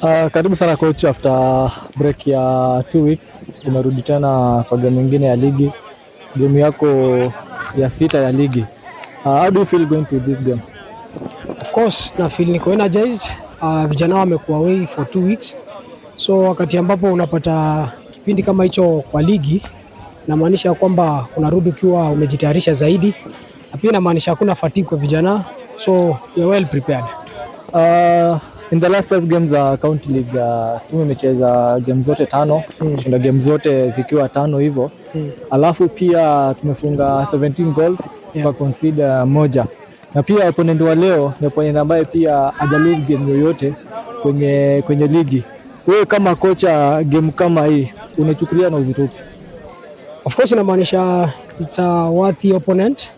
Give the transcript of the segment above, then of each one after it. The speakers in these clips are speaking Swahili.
Karibu sana coach, after break ya 2 weeks umerudi tena kwa game nyingine ya ligi, game yako ya 6 ya ligi. How do you feel going to this game? Of course na feel niko energized. Vijana wamekuwa away for 2 weeks, so wakati ambapo unapata kipindi kama hicho kwa ligi, inamaanisha kwamba unarudi ukiwa umejitayarisha zaidi, na pia inamaanisha hakuna fatigue kwa vijana, so you are well prepared. In the last 5 games za County League, timu imecheza game zote 5, shinda game zote zikiwa 5 hivyo. Alafu pia tumefunga 17 goals, kwa concede moja. Na pia opponent wa leo ni opponent ambaye pia haja lose game yoyote kwenye ligi. Wewe kama kocha, game kama hii unachukulia na uzito upi? Of course inamaanisha it's a worthy opponent,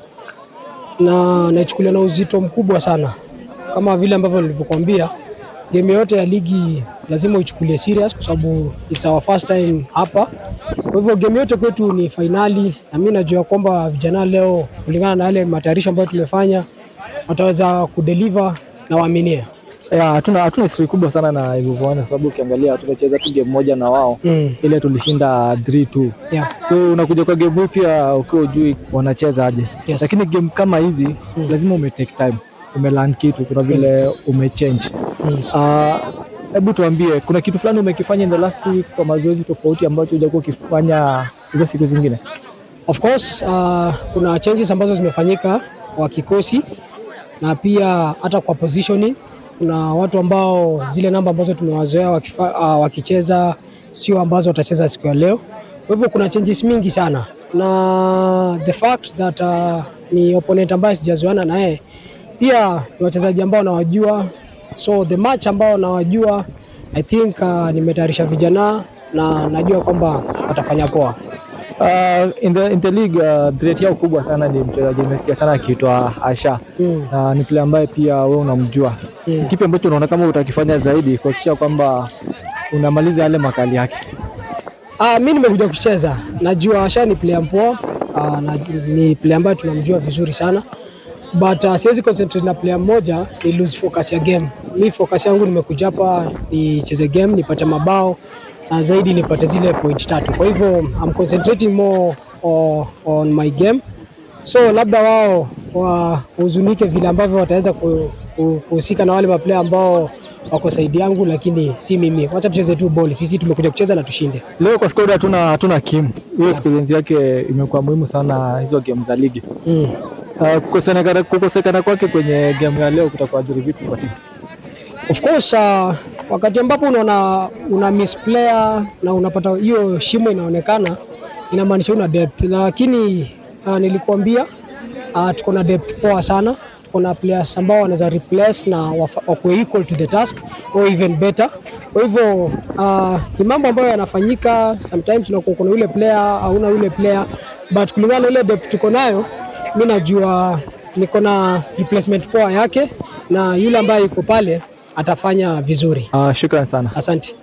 na naichukulia na uzito mkubwa sana. Kama vile ambavyo nilivyokuambia, game yote ya ligi lazima uichukulie serious kwa sababu it's our first time hapa. Kwa hivyo game yote kwetu ni finali, na mimi najua kwamba vijana leo kulingana na yale matayarisho ambayo tumefanya wataweza kudeliver na waaminie. Hatuna history kubwa sana na hivyo, kwa sababu ukiangalia tumecheza tu game moja na wao, ile tulishinda 3-2. So unakuja kwa game hii pia ukiwa ujui wanacheza aje. Lakini game kama hizi lazima take time, umelearn kitu, kuna vile umechange. Hebu tuambie, kuna kitu fulani umekifanya in the last 2 weeks kwa mazoezi tofauti ambacho hujakuwa ukifanya hizo siku zingine? Of course kuna changes ambazo zimefanyika kwa kikosi, na pia hata kwa positioning. Kuna watu ambao zile namba ambazo tumewazoea wakicheza sio ambazo watacheza siku ya leo. Kwa hivyo kuna changes mingi sana, na the fact that ni opponent ambaye sijazoeana naye, pia ni wachezaji ambao nawajua, so the match ambao nawajua, I think nimetayarisha vijana na najua kwamba watafanya poa. In the league, threat yao kubwa sana ni mchezaji nimesikia sana akiitwa Asha. Ni player ambaye pia wewe unamjua. Kipi ambacho unaona kama utakifanya zaidi kuhakikisha kwamba unamaliza yale makali yake? Mimi nimekuja kucheza, najua Asha ni player mpoa, ni player ambaye tunamjua vizuri sana, but siwezi concentrate na player mmoja ni lose focus ya game. Mimi focus yangu nimekuja hapa nicheze game, nipate mabao na zaidi nipate zile point 3. Kwa hivyo I'm concentrating more on my game, so labda wao wahuzunike vile ambavyo wataweza kuhusika na wale maplayer ambao wako side yangu, lakini si mimi. Wacha tucheze tu ball, sisi tumekuja kucheza na tushinde. Leo kwa squad hatuna Kim. Hiyo experience yake imekuwa muhimu sana hizo game za ligi. Kukosekana kwake kwenye game ya leo kutakuwa adhiri vipi kwa timu? Of course wakati ambapo unaona una miss player na unapata hiyo shimo inaonekana, inamaanisha una depth, lakini nilikuambia tuko na depth poa sana. Kuna players ambao wanaweza replace na wako equal to the task or even better. Kwa hivyo ni mambo ambayo yanafanyika, sometimes unakuwa kuna yule player au una yule player, but kulingana na ile depth tuko nayo, mimi najua niko na replacement poa yake, na yule ambaye yuko pale atafanya vizuri. Shukrani sana. Asante.